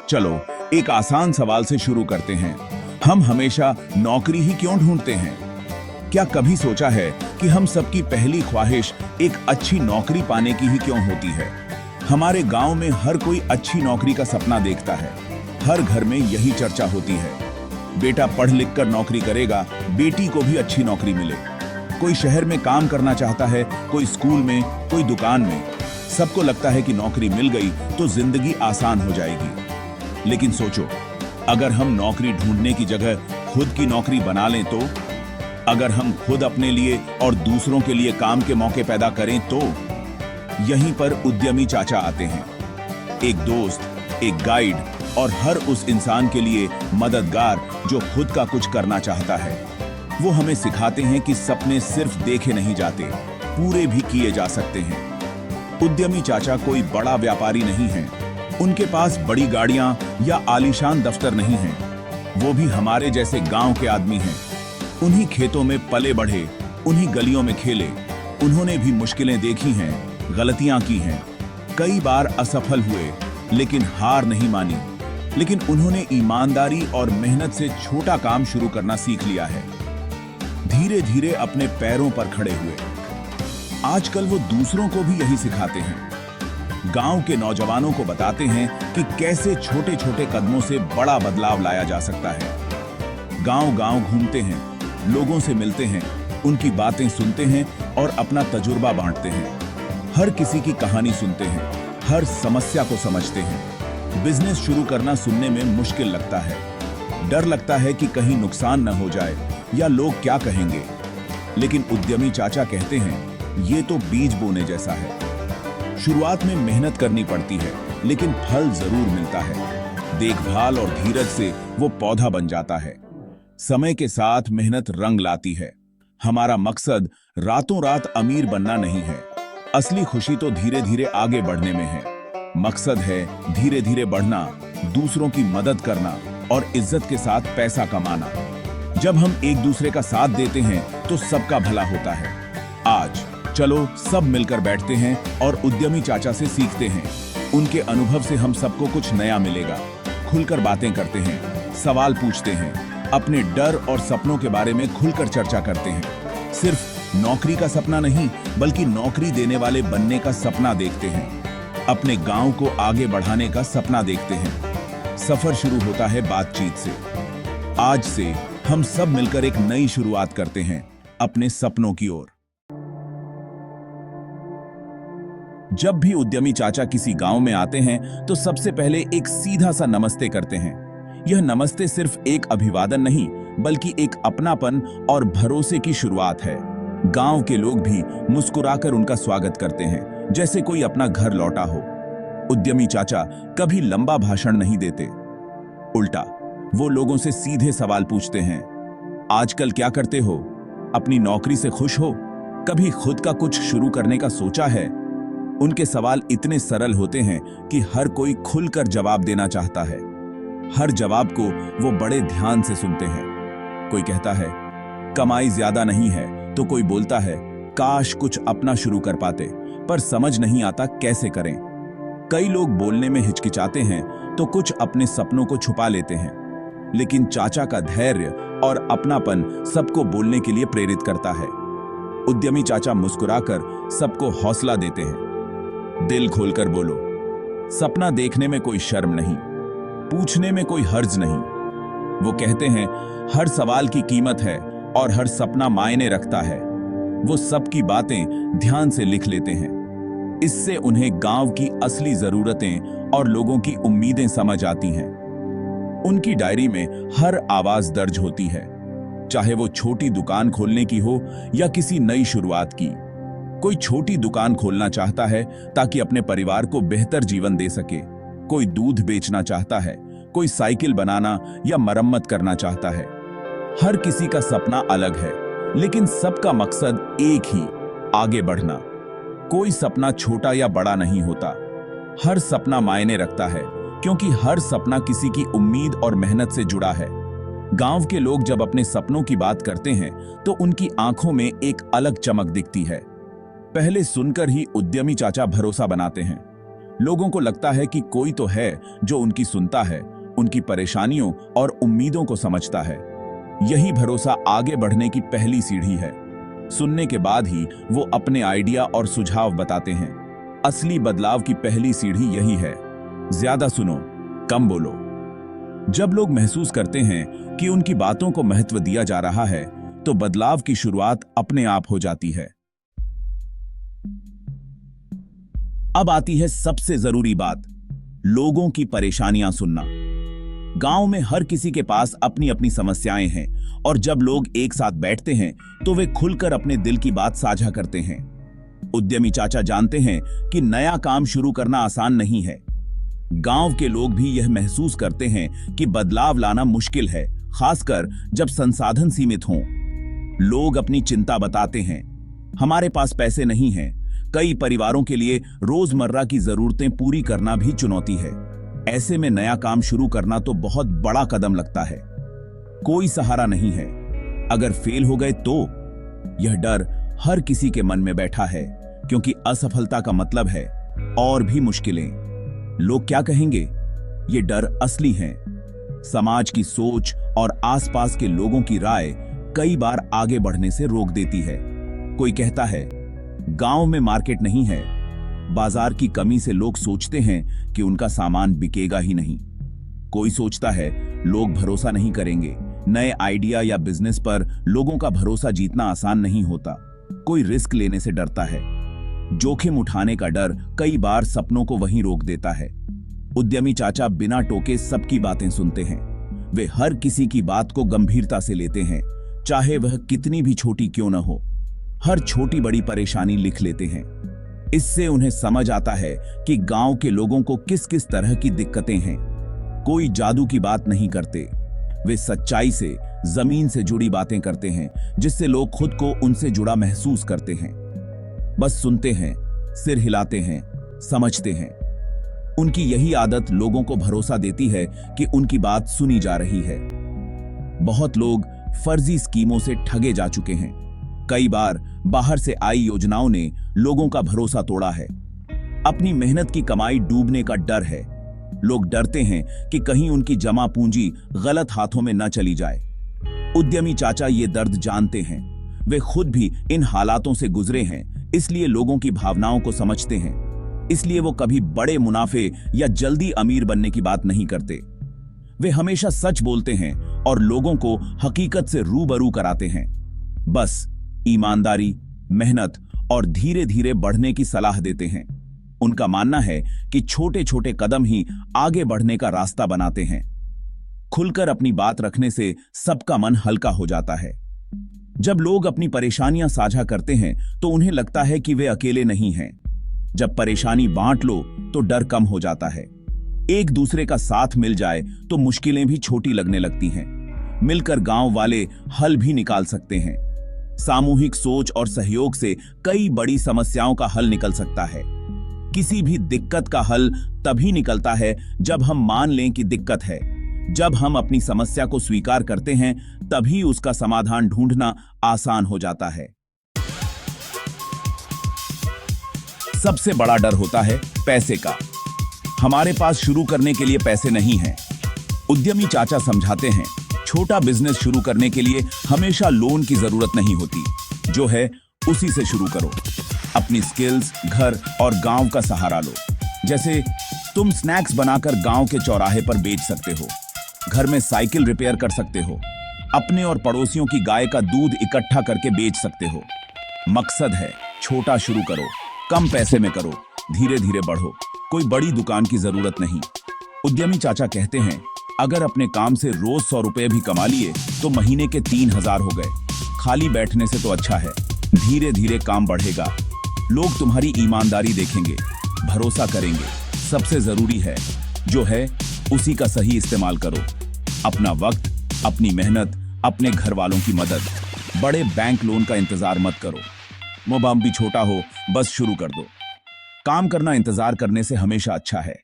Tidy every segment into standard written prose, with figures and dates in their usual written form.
चलो एक आसान सवाल से शुरू करते हैं। हम हमेशा नौकरी ही क्यों ढूंढते हैं? क्या कभी सोचा है कि हम सबकी पहली ख्वाहिश एक अच्छी नौकरी पाने की ही क्यों होती है? हमारे गांव में हर कोई अच्छी नौकरी का सपना देखता है। हर घर में यही चर्चा होती है। बेटा पढ़ लिख कर नौकरी करेगा, बेटी को भी अच्छी नौकरी मिले। कोई शहर में काम करना चाहता है, कोई स्कूल में, कोई दुकान में। सबको लगता है कि नौकरी मिल गई तो जिंदगी आसान हो जाएगी। लेकिन सोचो, अगर हम नौकरी ढूंढने की जगह खुद की नौकरी बना लें तो? अगर हम खुद अपने लिए और दूसरों के लिए काम के मौके पैदा करें तो? यहीं पर उद्यमी चाचा आते हैं। एक दोस्त, एक गाइड और हर उस इंसान के लिए मददगार जो खुद का कुछ करना चाहता है। वो हमें सिखाते हैं कि सपने सिर्फ देखे नहीं जाते, पूरे भी किए जा सकते हैं। उद्यमी चाचा कोई बड़ा व्यापारी नहीं है। उनके पास बड़ी गाड़ियां या आलीशान दफ्तर नहीं है। वो भी हमारे जैसे गांव के आदमी हैं। उन्हीं खेतों में पले बढ़े, उन्हीं गलियों में खेले। उन्होंने भी मुश्किलें देखी हैं, गलतियां की हैं, कई बार असफल हुए, लेकिन हार नहीं मानी। लेकिन उन्होंने ईमानदारी और मेहनत से छोटा काम शुरू करना सीख लिया है। धीरे धीरे अपने पैरों पर खड़े हुए। आजकल वो दूसरों को भी यही सिखाते हैं। गांव के नौजवानों को बताते हैं कि कैसे छोटे छोटे कदमों से बड़ा बदलाव लाया जा सकता है। गांव गांव घूमते हैं, लोगों से मिलते हैं, उनकी बातें सुनते हैं और अपना तजुर्बा बांटते हैं। हर किसी की कहानी सुनते हैं, हर समस्या को समझते हैं। बिजनेस शुरू करना सुनने में मुश्किल लगता है। डर लगता है कि कहीं नुकसान न हो जाए या लोग क्या कहेंगे। लेकिन उद्यमी चाचा कहते हैं, ये तो बीज बोने जैसा है। शुरुआत में मेहनत करनी पड़ती है, लेकिन फल जरूर मिलता है। देखभाल और धीरज से वो पौधा बन जाता है। समय के साथ मेहनत रंग लाती है। हमारा मकसद रातों रात अमीर बनना नहीं है। असली खुशी तो धीरे धीरे आगे बढ़ने में है। मकसद है धीरे धीरे बढ़ना, दूसरों की मदद करना और इज्जत के साथ पैसा कमाना। जब हम एक दूसरे का साथ देते हैं तो सबका भला होता है। आज चलो सब मिलकर बैठते हैं और उद्यमी चाचा से सीखते हैं। उनके अनुभव से हम सबको कुछ नया मिलेगा। खुलकर बातें करते हैं, सवाल पूछते हैं, अपने डर और सपनों के बारे में खुलकर चर्चा करते हैं। सिर्फ नौकरी का सपना नहीं, बल्कि नौकरी देने वाले बनने का सपना देखते हैं। अपने गांव को आगे बढ़ाने का सपना देखते हैं। सफर शुरू होता है बातचीत से। आज से हम सब मिलकर एक नई शुरुआत करते हैं अपने सपनों की ओर। जब भी उद्यमी चाचा किसी गांव में आते हैं तो सबसे पहले एक सीधा सा नमस्ते करते हैं। यह नमस्ते सिर्फ एक अभिवादन नहीं, बल्कि एक अपनापन और भरोसे की शुरुआत है। गांव के लोग भी मुस्कुराकर उनका स्वागत करते हैं, जैसे कोई अपना घर लौटा हो। उद्यमी चाचा कभी लंबा भाषण नहीं देते। उल्टा वो लोगों से सीधे सवाल पूछते हैं। आजकल क्या करते हो? अपनी नौकरी से खुश हो? कभी खुद का कुछ शुरू करने का सोचा है? उनके सवाल इतने सरल होते हैं कि हर कोई खुलकर जवाब देना चाहता है। हर जवाब को वो बड़े ध्यान से सुनते हैं। कोई कहता है कमाई ज्यादा नहीं है, तो कोई बोलता है काश कुछ अपना शुरू कर पाते, पर समझ नहीं आता कैसे करें। कई लोग बोलने में हिचकिचाते हैं तो कुछ अपने सपनों को छुपा लेते हैं। लेकिन चाचा का धैर्य और अपनापन सबको बोलने के लिए प्रेरित करता है। उद्यमी चाचा मुस्कुराकर सबको हौसला देते हैं। दिल खोलकर बोलो। सपना देखने में कोई शर्म नहीं, पूछने में कोई हर्ज नहीं। वो कहते हैं हर सवाल की कीमत है और हर सपना मायने रखता है। वो सबकी बातें ध्यान से लिख लेते हैं। इससे उन्हें गांव की असली जरूरतें और लोगों की उम्मीदें समझ आती हैं। उनकी डायरी में हर आवाज दर्ज होती है, चाहे वो छोटी दुकान खोलने की हो या किसी नई शुरुआत की। कोई छोटी दुकान खोलना चाहता है ताकि अपने परिवार को बेहतर जीवन दे सके। कोई दूध बेचना चाहता है, कोई साइकिल बनाना या मरम्मत करना चाहता है। हर किसी का सपना अलग है, लेकिन सबका मकसद एक ही, आगे बढ़ना। कोई सपना छोटा या बड़ा नहीं होता। हर सपना मायने रखता है, क्योंकि हर सपना किसी की उम्मीद और मेहनत से जुड़ा है। गांव के लोग जब अपने सपनों की बात करते हैं तो उनकी आंखों में एक अलग चमक दिखती है। पहले सुनकर ही उद्यमी चाचा भरोसा बनाते हैं। लोगों को लगता है कि कोई तो है जो उनकी सुनता है, उनकी परेशानियों और उम्मीदों को समझता है। यही भरोसा आगे बढ़ने की पहली सीढ़ी है। सुनने के बाद ही वो अपने आइडिया और सुझाव बताते हैं। असली बदलाव की पहली सीढ़ी यही है। ज्यादा सुनो, कम बोलो। जब लोग महसूस करते हैं कि उनकी बातों को महत्व दिया जा रहा है, तो बदलाव की शुरुआत अपने आप हो जाती है। अब आती है सबसे जरूरी बात, लोगों की परेशानियां सुनना। गांव में हर किसी के पास अपनी अपनी समस्याएं हैं और जब लोग एक साथ बैठते हैं तो वे खुलकर अपने दिल की बात साझा करते हैं। उद्यमी चाचा जानते हैं कि नया काम शुरू करना आसान नहीं है। गांव के लोग भी यह महसूस करते हैं कि बदलाव लाना मुश्किल है, खासकर जब संसाधन सीमित हों। लोग अपनी चिंता बताते हैं, हमारे पास पैसे नहीं हैं। कई परिवारों के लिए रोजमर्रा की जरूरतें पूरी करना भी चुनौती है। ऐसे में नया काम शुरू करना तो बहुत बड़ा कदम लगता है। कोई सहारा नहीं है, अगर फेल हो गए तो? यह डर हर किसी के मन में बैठा है, क्योंकि असफलता का मतलब है और भी मुश्किलें। लोग क्या कहेंगे? ये डर असली है। समाज की सोच और आसपास के लोगों की राय कई बार आगे बढ़ने से रोक देती है। कोई कहता है, गांव में मार्केट नहीं है। बाजार की कमी से लोग सोचते हैं कि उनका सामान बिकेगा ही नहीं। कोई सोचता है, लोग भरोसा नहीं करेंगे। नए आइडिया या बिजनेस पर लोगों का भरोसा जीतना आसान नहीं होता। कोई रिस्क लेने से डरता है। जोखिम उठाने का डर कई बार सपनों को वहीं रोक देता है। उद्यमी चाचा बिना टोके सबकी बातें सुनते हैं। वे हर किसी की बात को गंभीरता से लेते हैं, चाहे वह कितनी भी छोटी क्यों न हो। हर छोटी बड़ी परेशानी लिख लेते हैं। इससे उन्हें समझ आता है कि गांव के लोगों को किस किस तरह की दिक्कतें हैं। कोई जादू की बात नहीं करते। वे सच्चाई से, जमीन से जुड़ी बातें करते हैं, जिससे लोग खुद को उनसे जुड़ा महसूस करते हैं। बस सुनते हैं, सिर हिलाते हैं, समझते हैं। उनकी यही आदत लोगों को भरोसा देती है कि उनकी बात सुनी जा रही है। बहुत लोग फर्जी स्कीमों से ठगे जा चुके हैं। कई बार बाहर से आई योजनाओं ने लोगों का भरोसा तोड़ा है। अपनी मेहनत की कमाई डूबने का डर है। लोग डरते हैं कि कहीं उनकी जमा पूंजी गलत हाथों में न चली जाए। उद्यमी चाचा ये दर्द जानते हैं। वे खुद भी इन हालातों से गुजरे हैं, इसलिए लोगों की भावनाओं को समझते हैं। इसलिए वो कभी बड़े मुनाफे या जल्दी अमीर बनने की बात नहीं करते। वे हमेशा सच बोलते हैं और लोगों को हकीकत से रूबरू कराते हैं। बस ईमानदारी, मेहनत और धीरे धीरे बढ़ने की सलाह देते हैं। उनका मानना है कि छोटे छोटे कदम ही आगे बढ़ने का रास्ता बनाते हैं। खुलकर अपनी बात रखने से सबका मन हल्का हो जाता है। जब लोग अपनी परेशानियां साझा करते हैं तो उन्हें लगता है कि वे अकेले नहीं हैं। जब परेशानी बांट लो तो डर कम हो जाता है। एक दूसरे का साथ मिल जाए तो मुश्किलें भी छोटी लगने लगती हैं। मिलकर गांव वाले हल भी निकाल सकते हैं। सामूहिक सोच और सहयोग से कई बड़ी समस्याओं का हल निकल सकता है। किसी भी दिक्कत का हल तभी निकलता है जब हम मान लें कि दिक्कत है। जब हम अपनी समस्या को स्वीकार करते हैं, तभी उसका समाधान ढूंढना आसान हो जाता है। सबसे बड़ा डर होता है पैसे का। हमारे पास शुरू करने के लिए पैसे नहीं हैं। उद्यमी चाचा समझाते हैं, छोटा बिजनेस शुरू करने के लिए हमेशा लोन की जरूरत नहीं होती। जो है उसी से शुरू करो। अपनी स्किल्स, घर और गांव का सहारा लो। जैसे तुम स्नैक्स बनाकर गांव के चौराहे पर बेच सकते हो, घर में साइकिल रिपेयर कर सकते हो, अपने और पड़ोसियों की गाय का दूध इकट्ठा करके बेच सकते हो। मकसद है छोटा शुरू करो, कम पैसे में करो, धीरे धीरे बढ़ो। कोई बड़ी दुकान की जरूरत नहीं। उद्यमी चाचा कहते हैं, अगर अपने काम से रोज 100 रुपए भी कमा लिए तो महीने के 3000 हो गए। खाली बैठने से तो अच्छा है। धीरे धीरे काम बढ़ेगा। लोग तुम्हारी ईमानदारी देखेंगे, भरोसा करेंगे। सबसे जरूरी है जो है उसी का सही इस्तेमाल करो। अपना वक्त, अपनी मेहनत, अपने घर वालों की मदद। बड़े बैंक लोन का इंतजार मत करो। मोबाइल भी छोटा हो, बस शुरू कर दो। काम करना इंतजार करने से हमेशा अच्छा है।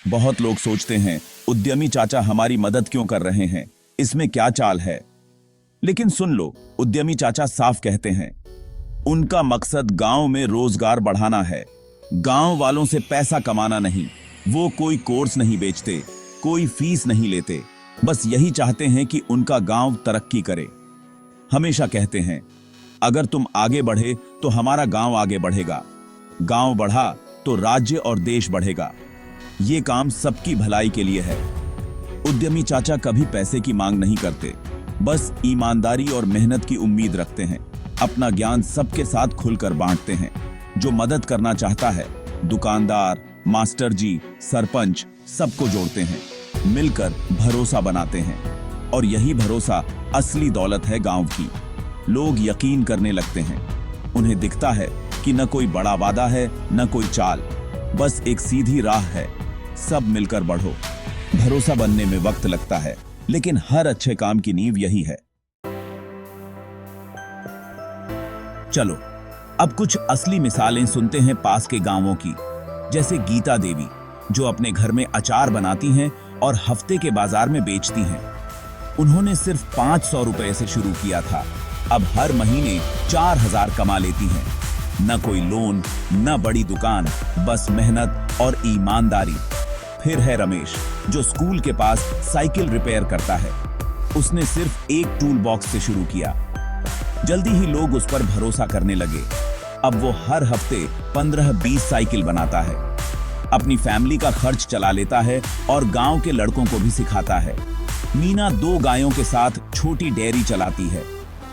बहुत लोग सोचते हैं, उद्यमी चाचा हमारी मदद क्यों कर रहे हैं, इसमें क्या चाल है। लेकिन सुन लो, उद्यमी चाचा साफ कहते हैं, उनका मकसद गांव में रोजगार बढ़ाना है, गांव वालों से पैसा कमाना नहीं। वो कोई कोर्स नहीं बेचते, कोई फीस नहीं लेते, बस यही चाहते हैं कि उनका गांव तरक्की करे। हमेशा कहते हैं, अगर तुम आगे बढ़े तो हमारा गांव आगे बढ़ेगा, गांव बढ़ा तो राज्य और देश बढ़ेगा। ये काम सबकी भलाई के लिए है। उद्यमी चाचा कभी पैसे की मांग नहीं करते, बस ईमानदारी और मेहनत की उम्मीद रखते हैं। अपना ज्ञान सबके साथ खुलकर बांटते हैं। जो मदद करना चाहता है, दुकानदार, मास्टर जी, सरपंच, सबको जोड़ते हैं, मिलकर भरोसा बनाते हैं। और यही भरोसा असली दौलत है गांव की। लोग यकीन करने लगते हैं। उन्हें दिखता है कि न कोई बड़ा वादा है, न कोई चाल, बस एक सीधी राह है। सब मिलकर बढ़ो। भरोसा बनने में वक्त लगता है, लेकिन हर अच्छे काम की नींव यही है। चलो अब कुछ असली मिसालें सुनते हैं पास के गांवों की। जैसे गीता देवी, जो अपने घर में अचार बनाती हैं और हफ्ते के बाजार में बेचती हैं। उन्होंने सिर्फ 500 रुपए से शुरू किया था, अब हर महीने 4000 कमा लेती हैं। न कोई लोन, न बड़ी दुकान, बस मेहनत और ईमानदारी। फिर है रमेश, जो स्कूल के पास साइकिल रिपेयर करता है। उसने सिर्फ एक टूल बॉक्स से शुरू किया। जल्दी ही लोग उस पर भरोसा करने लगे। अब वो हर हफ्ते 15-20 साइकिल बनाता है, अपनी फैमिली का खर्च चला लेता है और गांव के लड़कों को भी सिखाता है। मीना 2 गायों के साथ छोटी डेयरी चलाती है,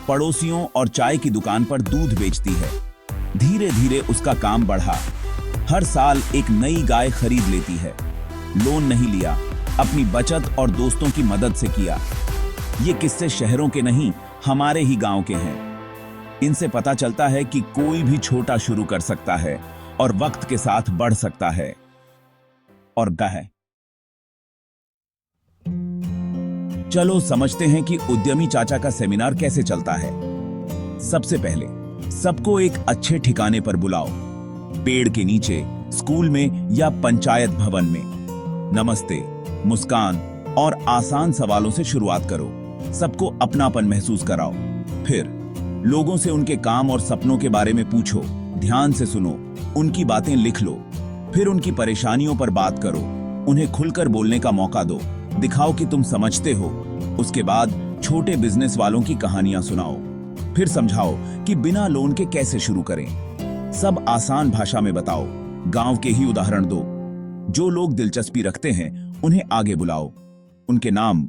पड़ोसियों और चाय की दुकान पर दूध बेचती है। धीरे धीरे उसका काम बढ़ा। हर साल एक नई गाय खरीद लेती है। लोन नहीं लिया, अपनी बचत और दोस्तों की मदद से किया। ये किस्से शहरों के नहीं, हमारे ही गांव के हैं। इनसे पता चलता है कि कोई भी छोटा शुरू कर सकता है और वक्त के साथ बढ़ सकता है। और है, चलो समझते हैं कि उद्यमी चाचा का सेमिनार कैसे चलता है। सबसे पहले सबको एक अच्छे ठिकाने पर बुलाओ, पेड़ के नीचे, स्कूल में या पंचायत भवन में। नमस्ते, मुस्कान और आसान सवालों से शुरुआत करो। सबको अपनापन महसूस कराओ। फिर लोगों से उनके काम और सपनों के बारे में पूछो, ध्यान से सुनो, उनकी बातें लिख लो। फिर उनकी परेशानियों पर बात करो, उन्हें खुलकर बोलने का मौका दो, दिखाओ कि तुम समझते हो। उसके बाद छोटे बिजनेस वालों की कहानियां सुनाओ। फिर समझाओ कि बिना लोन के कैसे शुरू करें। सब आसान भाषा में बताओ, गांव के ही उदाहरण दो। जो लोग दिलचस्पी रखते हैं उन्हें आगे बुलाओ, उनके नाम